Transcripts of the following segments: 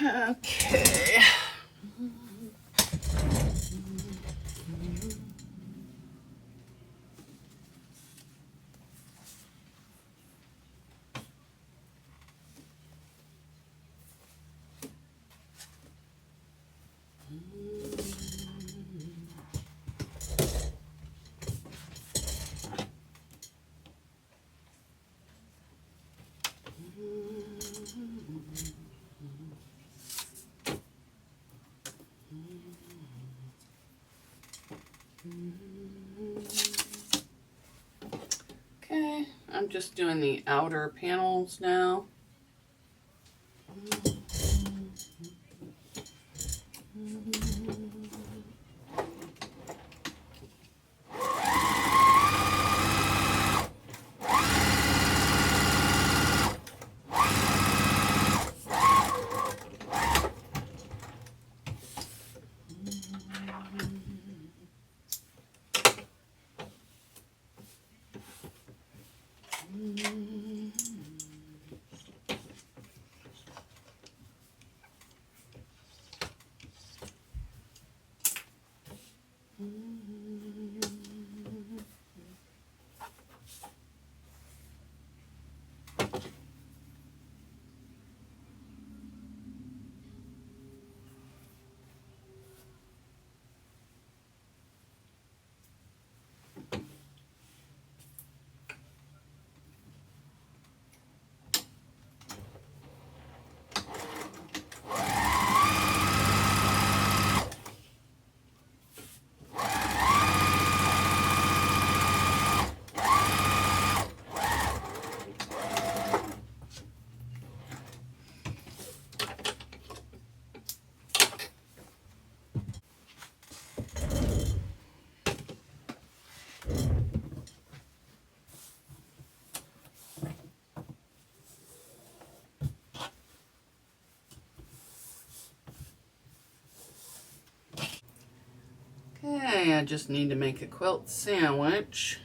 Okay. Okay, I'm just doing the outer panels now. Okay, I just need to make a quilt sandwich.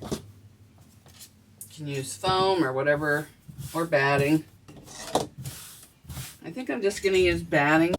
You can use foam or whatever, or batting. I think I'm just going to use batting.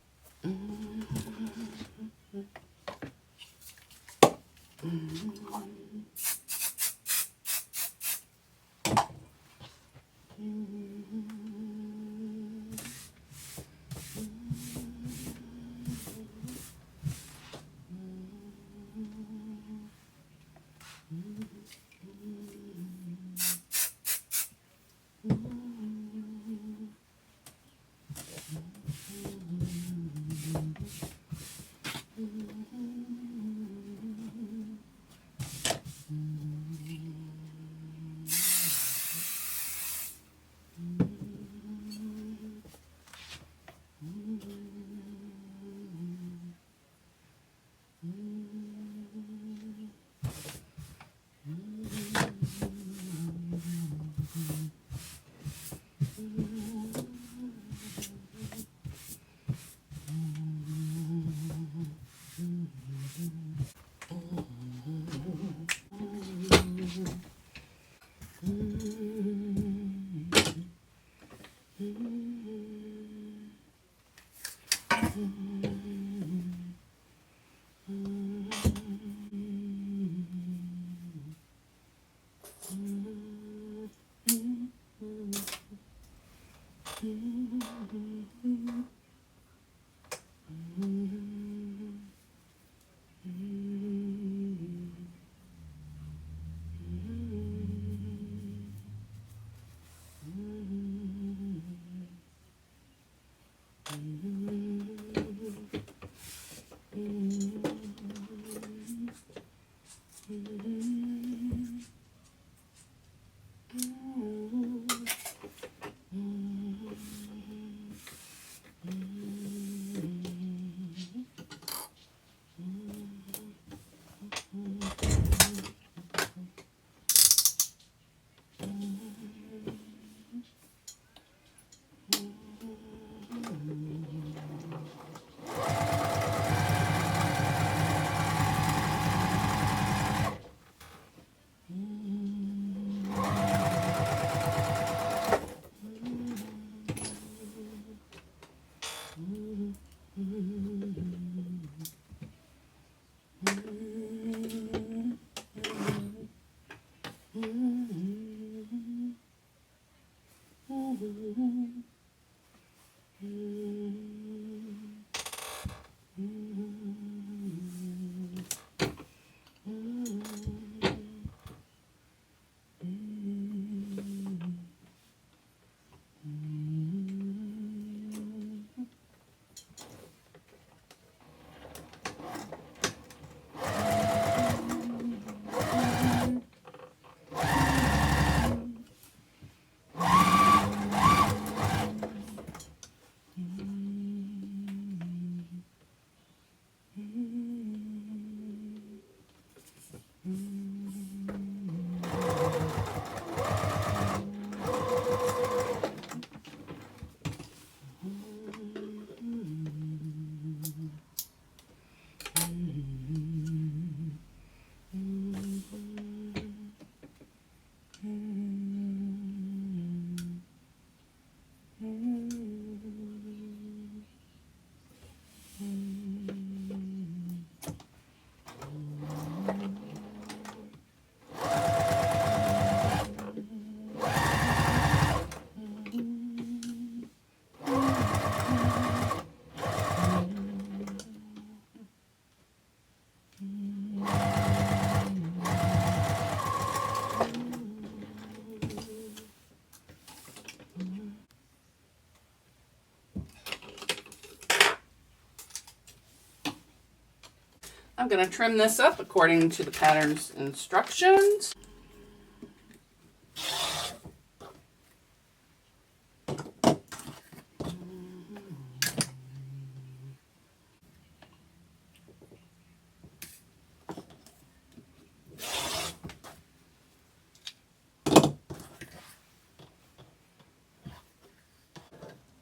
I'm going to trim this up according to the pattern's instructions.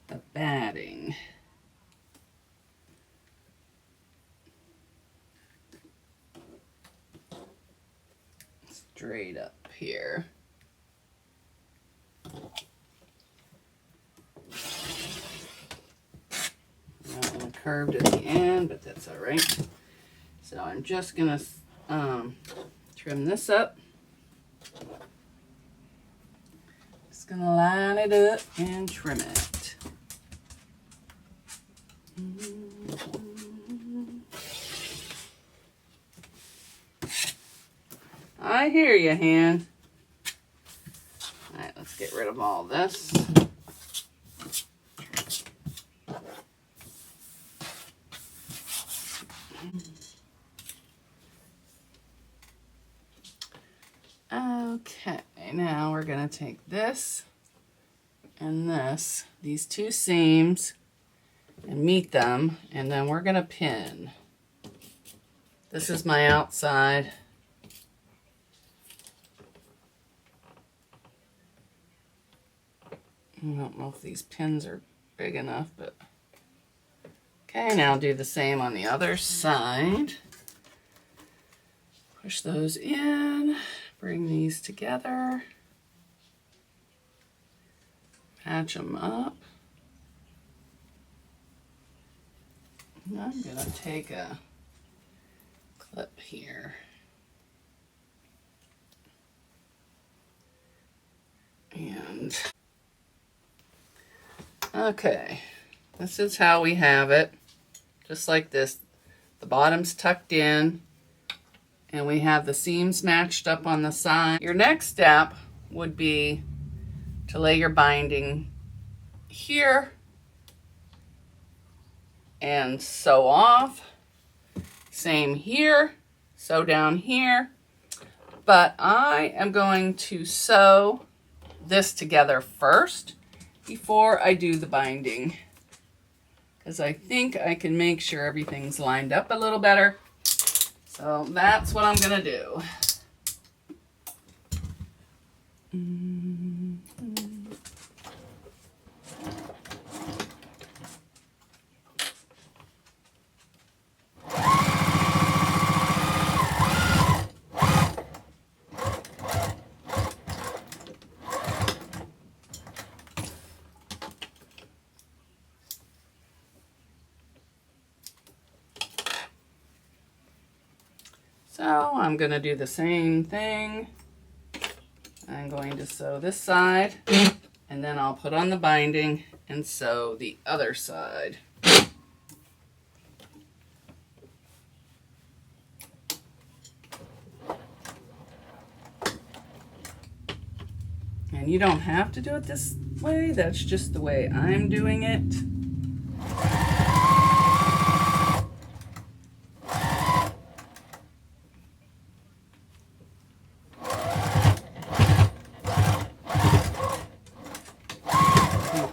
The batting. Straight up here. That one curved at the end, but that's all right. So I'm just gonna trim this up. Just gonna line it up and trim it. I hear you, hand. All right, let's get rid of all this. Okay, now we're gonna take this and this, these two seams, and meet them, and then we're gonna pin. This is my outside. I don't know if these pins are big enough, but okay, now do the same on the other side. Push those in, bring these together, patch them up. And I'm gonna take a clip here. And okay, this is how we have it, just like this. The bottom's tucked in, and we have the seams matched up on the side. Your next step would be to lay your binding here and sew off. Same here, sew down here. But I am going to sew this together first before I do the binding, because I think I can make sure everything's lined up a little better. So that's what I'm gonna do. So I'm going to do the same thing. I'm going to sew this side, and then I'll put on the binding and sew the other side. And you don't have to do it this way, that's just the way I'm doing it.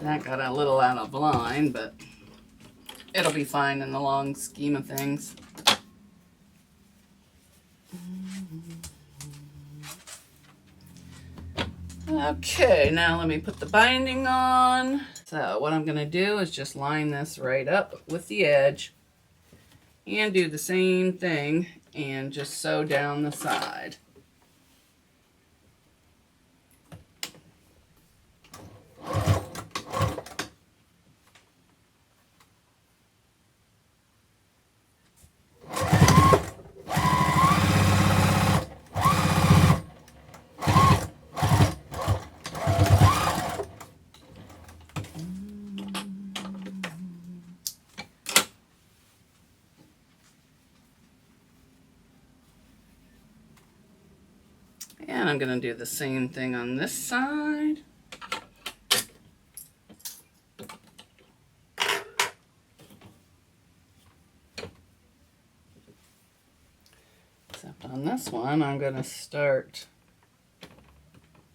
That got a little out of line, but it'll be fine in the long scheme of things. Okay, now let me put the binding on. So what I'm gonna do is just line this right up with the edge and do the same thing and just sew down the side. And I'm going to do the same thing on this side. Except on this one, I'm going to start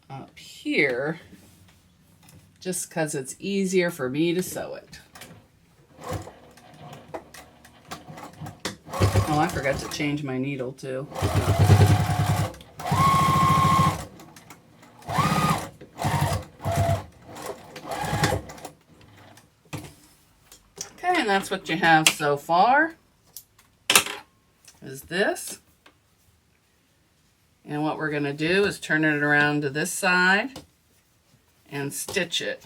up here just because it's easier for me to sew it. Oh, I forgot to change my needle too. Okay, and that's what you have so far, is this. And what we're going to do is turn it around to this side and stitch it.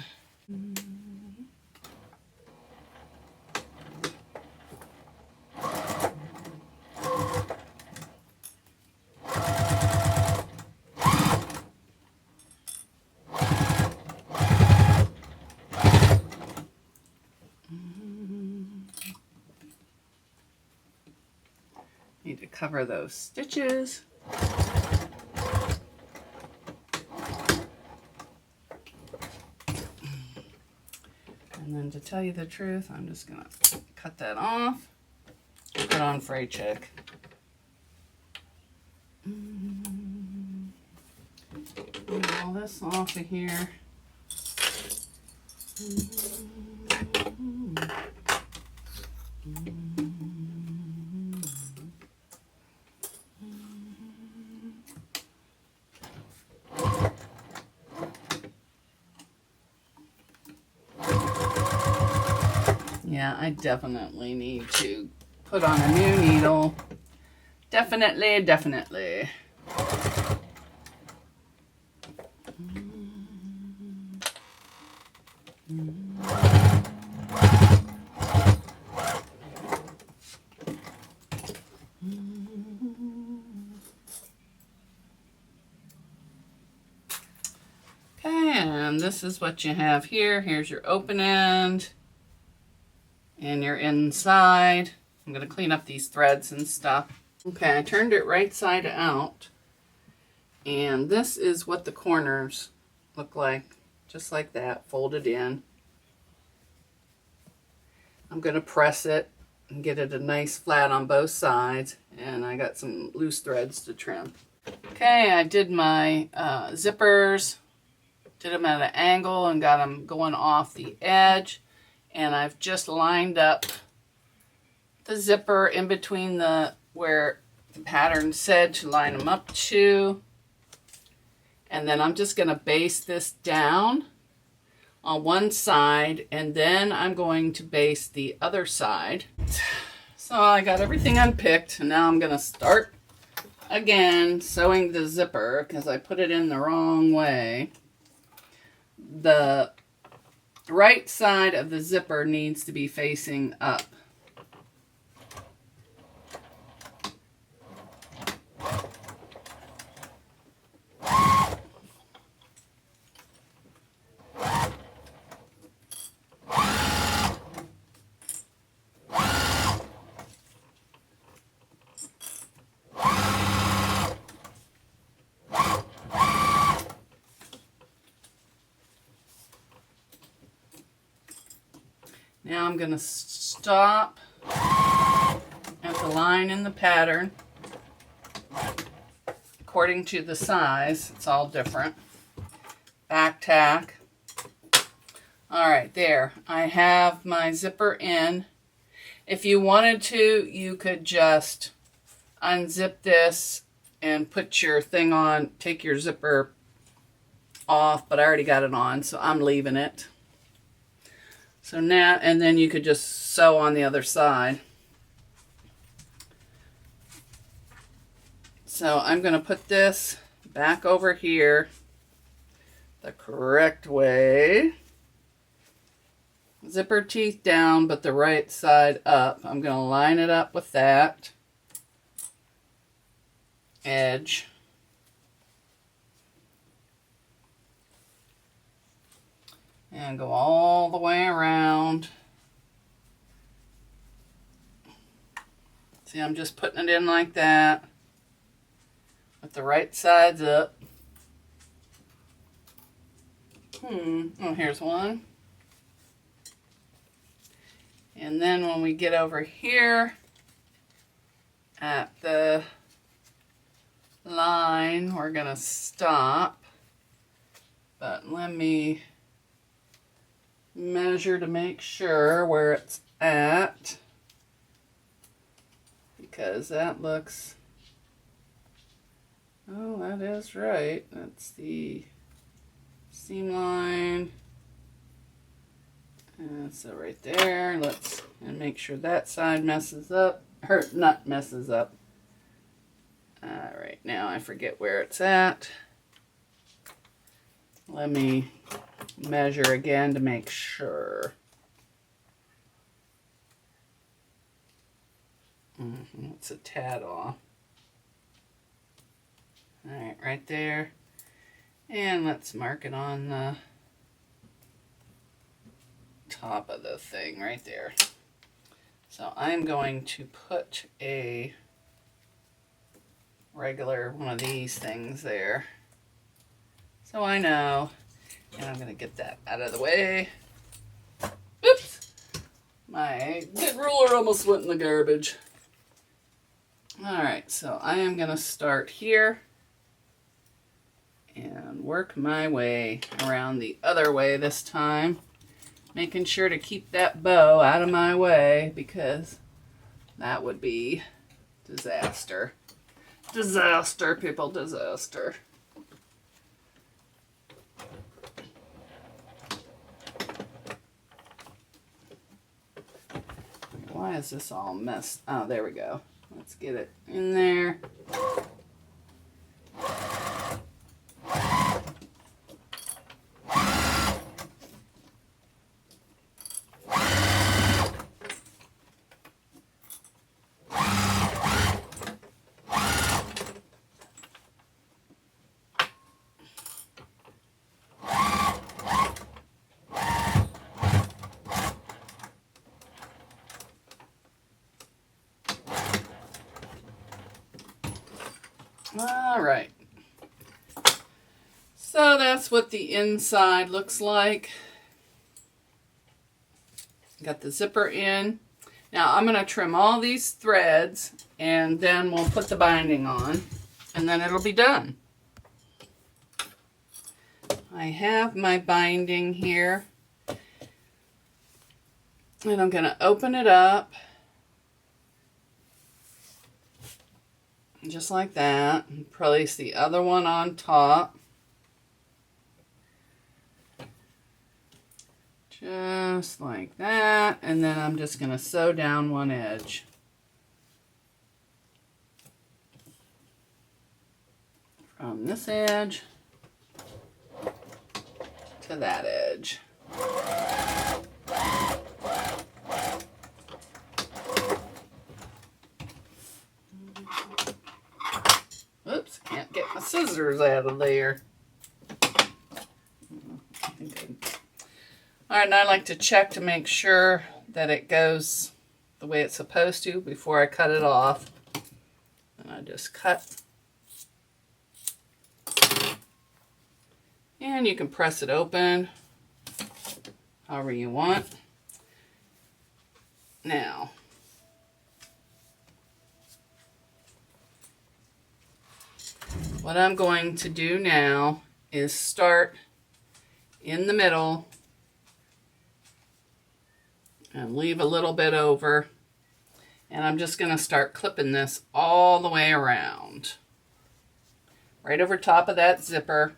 Need to cover those stitches. And then to tell you the truth, I'm just going to cut that off, put on fray check. Get all this off of here. Yeah, I definitely need to put on a new needle. Definitely, definitely. Okay, and this is what you have here. Here's your open end and your inside. I'm going to clean up these threads and stuff. Okay, I turned it right side out, and this is what the corners look like, just like that, folded in. I'm going to press it and get it a nice flat on both sides, and I got some loose threads to trim. Okay, I did my zippers, did them at an angle and got them going off the edge, and I've just lined up the zipper in between the where the pattern said to line them up to, and then I'm just going to base this down on one side, and then I'm going to base the other side. So I got everything unpicked, and now I'm going to start again sewing the zipper because I put it in the wrong way. The right side of the zipper needs to be facing up. Now I'm going to stop at the line in the pattern. According to the size, it's all different. Back tack. All right, there. I have my zipper in. If you wanted to, you could just unzip this and put your thing on, take your zipper off, but I already got it on, so I'm leaving it. So now, and then you could just sew on the other side. So I'm going to put this back over here the correct way. Zipper teeth down, but the right side up. I'm going to line it up with that edge. And go all the way around. See, I'm just putting it in like that. With the right sides up. Oh, here's one. And then when we get over here at the line, we're going to stop. But let me measure to make sure where it's at. Because that looks... Oh, that is right. That's the seam line. And so right there, and make sure that side messes up, or not messes up. Right now I forget where it's at. Let me measure again to make sure. It's a tad off. Alright, right there. And let's mark it on the top of the thing right there. So I'm going to put a regular one of these things there. So I know. And I'm going to get that out of the way. Oops! My big ruler almost went in the garbage. Alright, so I am going to start here. And work my way around the other way this time. Making sure to keep that bow out of my way because that would be disaster. Disaster, people, disaster. Why is this all messed? Oh, there we go. Let's get it in there. All right. So that's what the inside looks like. Got the zipper in. Now I'm going to trim all these threads and then we'll put the binding on and then it'll be done. I have my binding here and I'm going to open it up just like that and place the other one on top. Just like that, and then I'm just going to sew down one edge. From this edge to that edge. Oops, can't get my scissors out of there. All right, and I like to check to make sure that it goes the way it's supposed to before I cut it off. And I just cut. And you can press it open however you want. Now, what I'm going to do now is start in the middle and leave a little bit over. And I'm just going to start clipping this all the way around. right over top of that zipper.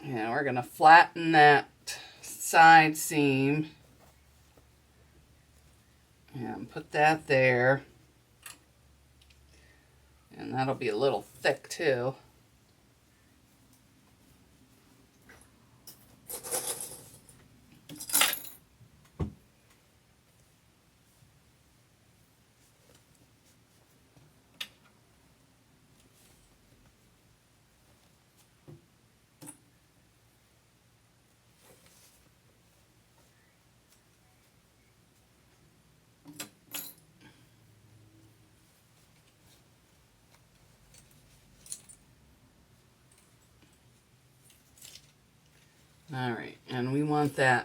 And we're going to flatten that side seam and put that there. And that'll be a little thick too. All right, and we want to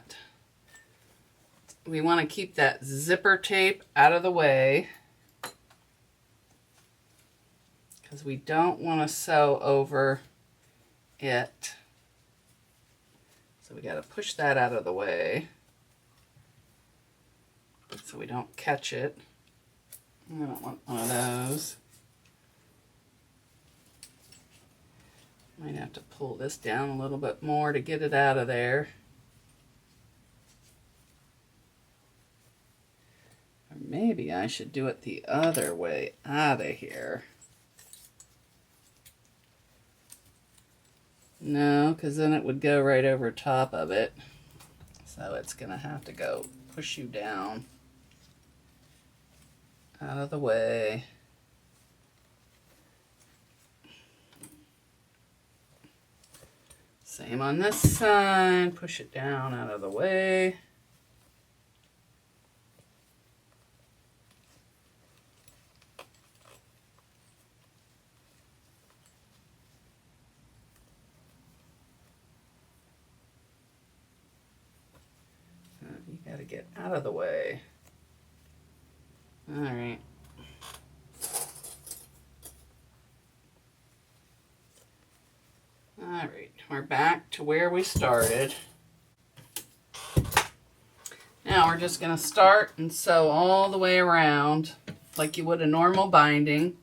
keep that zipper tape out of the way because we don't want to sew over it. So we got to push that out of the way so we don't catch it. I don't want one of those. Might have to pull this down a little bit more to get it out of there. Or maybe I should do it the other way out of here. No, because then it would go right over top of it. So it's going to have to go push you down. Out of the way. Same on this side, push it down out of the way. You gotta get out of the way. All right. All right, we're back to where we started. Now we're just going to start and sew all the way around like you would a normal binding.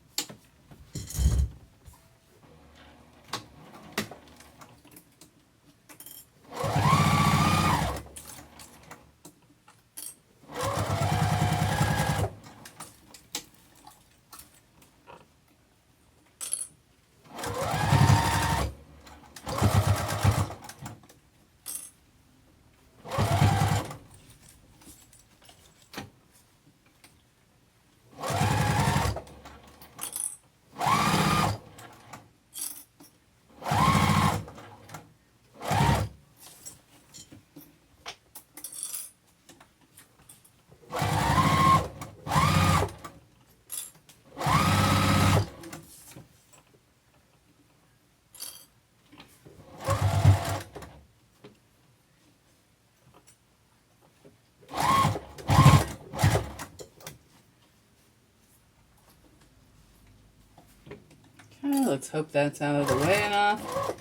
Okay, let's hope that's out of the way enough.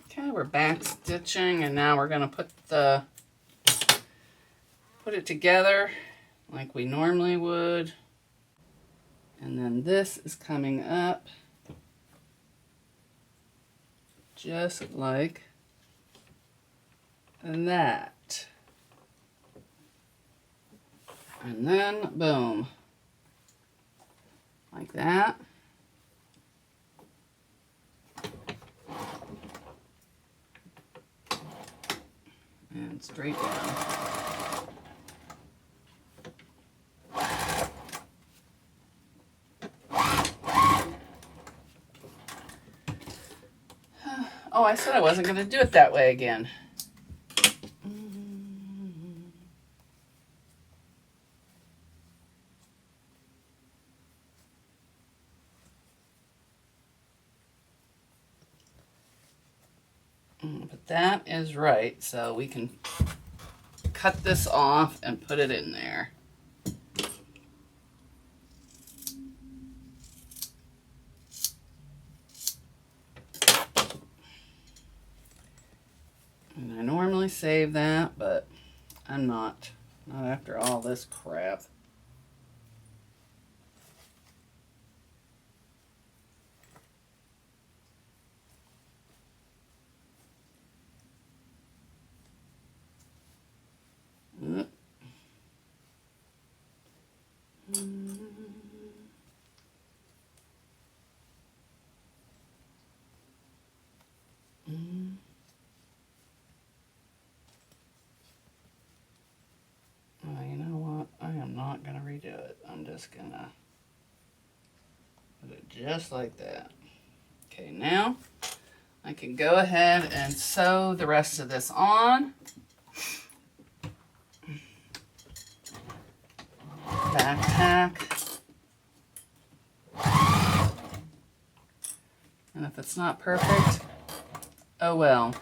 Okay, we're back stitching, and now we're going to put it together like we normally would. And then this is coming up just like that. And then boom, like that. And straight down. Oh, I said I wasn't going to do it that way again. But that is right, so we can cut this off and put it in there. normally save that, but I'm not after all this crap. Oh, you know what? I am not going to redo it. I'm just going to put it just like that. Okay, now I can go ahead and sew the rest of this on. Backpack. And if it's not perfect, oh well.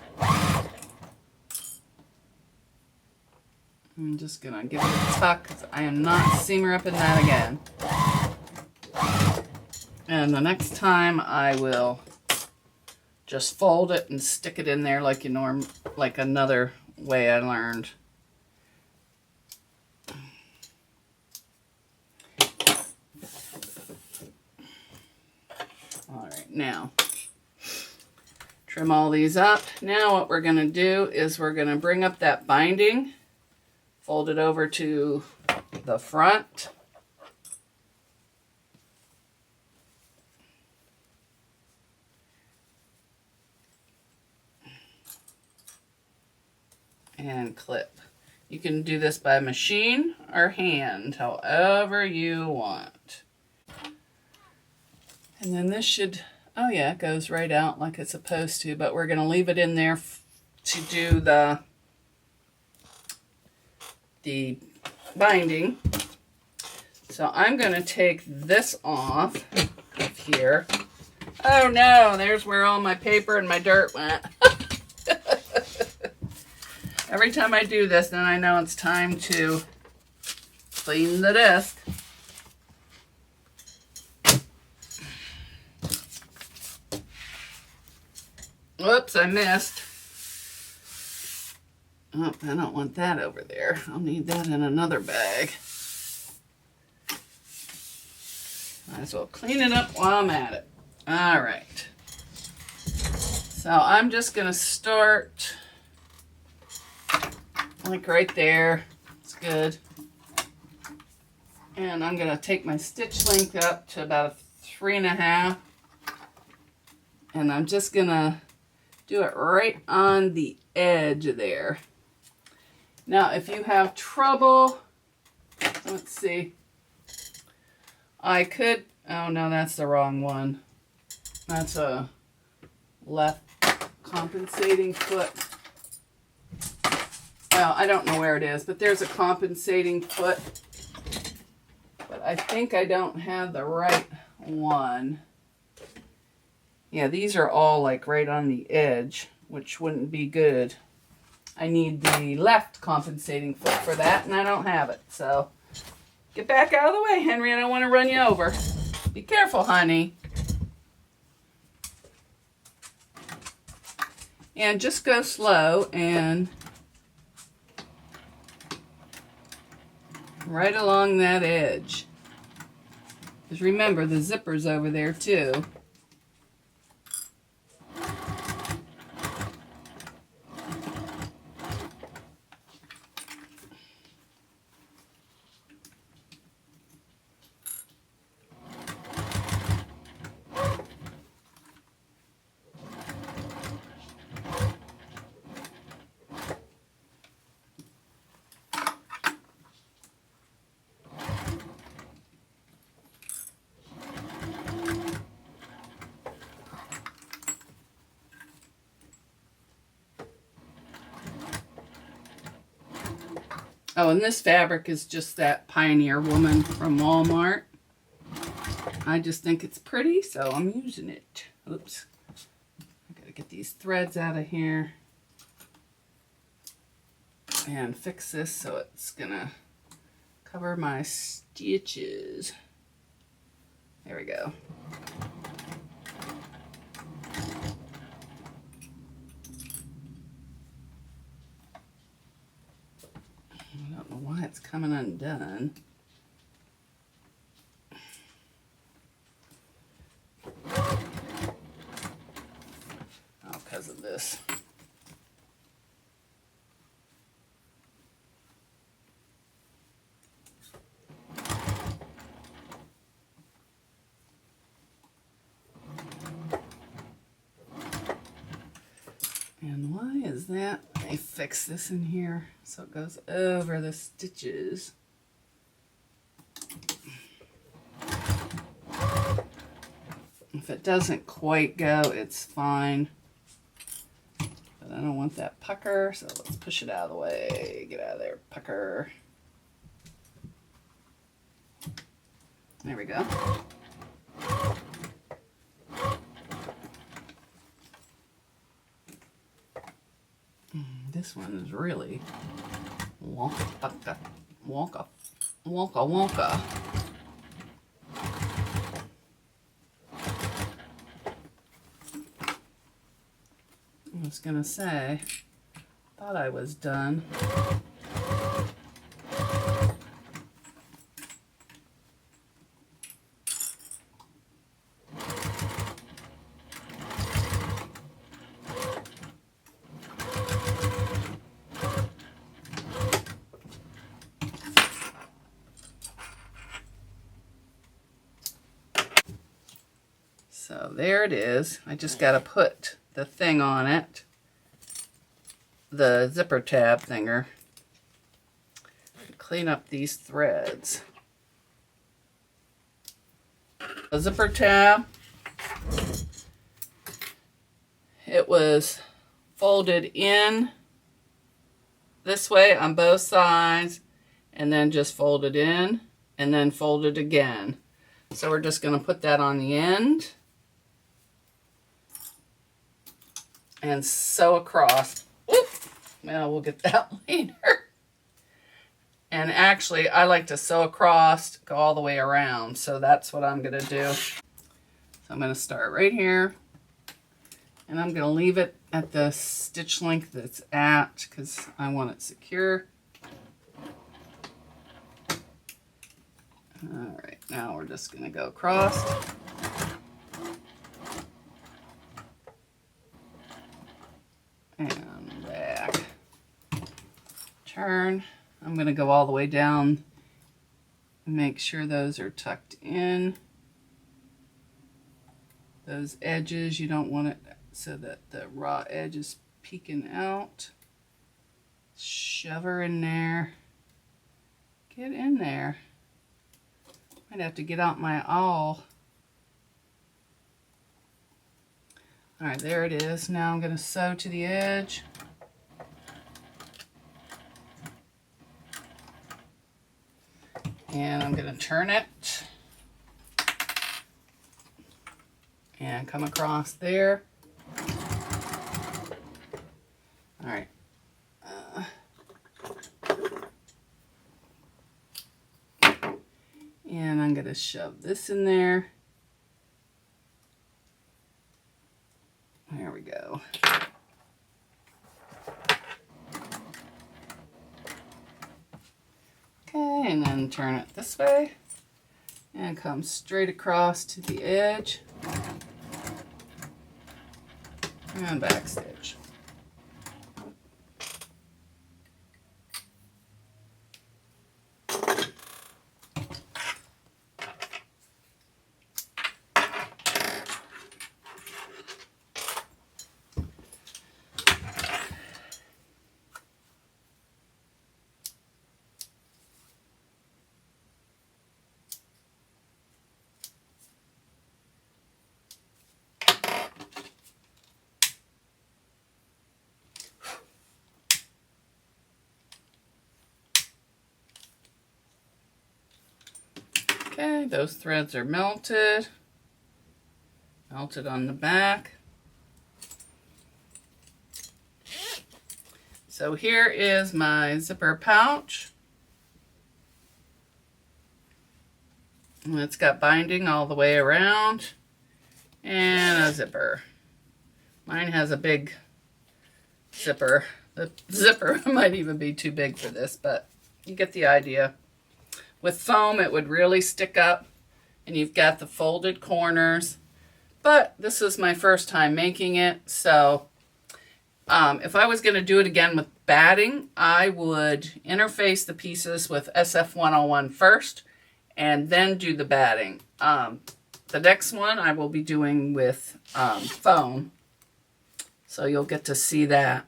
I'm just gonna give it a tuck because I am not seam ripping that again. And the next time I will just fold it and stick it in there like like another way I learned. All right, now trim all these up. Now what we're gonna do is we're gonna bring up that binding, fold it over to the front. And clip. You can do this by machine or hand, however you want. And then this should, oh yeah, it goes right out like it's supposed to, but we're going to leave it in there to do the binding. So I'm going to take this off of here. Oh no, there's where all my paper and my dirt went. Every time I do this, then I know it's time to clean the disc. Whoops, I missed. Oh, I don't want that over there. I'll need that in another bag. Might as well clean it up while I'm at it. All right. So I'm just going to start like right there. It's good. And I'm going to take my stitch length up to about 3.5. And I'm just going to do it right on the edge there. Now, if you have trouble, let's see. I could, oh no, that's the wrong one. That's a left compensating foot. Well, I don't know where it is, but there's a compensating foot. But I think I don't have the right one. Yeah, these are all like right on the edge, which wouldn't be good. I need the left compensating foot for that, and I don't have it. So get back out of the way, Henry. I don't want to run you over. Be careful, honey. And just go slow and right along that edge. Because remember, the zipper's over there too. Oh, and this fabric is just that Pioneer Woman from Walmart. I just think it's pretty, so I'm using it. Oops. I gotta get these threads out of here and fix this so it's gonna cover my stitches. There we go. coming undone. Oh, because of this. And why is that? Let me fix this in here so it goes over the stitches. If it doesn't quite go, it's fine. But I don't want that pucker, so let's push it out of the way. Get out of there, pucker. There we go. This one is really wonka, wonka, wonka, wonka. I was gonna say, thought I was done. So there it is. I just got to put the thing on it, the zipper tab thinger. Clean up these threads. The zipper tab, it was folded in this way on both sides and then just folded in and then folded again. So we're just going to put that on the end and sew across. Oop. Well, we'll get that later. And actually, I like to sew across, go all the way around. So that's what I'm going to do. So I'm going to start right here. And I'm going to leave it at the stitch length that's at, because I want it secure. All right, now we're just going to go across. And back. Turn. I'm going to go all the way down and make sure those are tucked in. Those edges, you don't want it so that the raw edge is peeking out. Shove her in there. Get in there. Might have to get out my awl. All right, there it is. Now I'm going to sew to the edge. And I'm going to turn it and come across there. All right. And I'm going to shove this in there. There we go. Okay, and then turn it this way and come straight across to the edge and back stitch. Okay, those threads are melted. Melted on the back. So here is my zipper pouch. And it's got binding all the way around and a zipper. Mine has a big zipper. The zipper might even be too big for this, but you get the idea. With foam, it would really stick up, and you've got the folded corners. But this is my first time making it, so if I was going to do it again with batting, I would interface the pieces with SF101 first, and then do the batting. The next one I will be doing with foam, so you'll get to see that.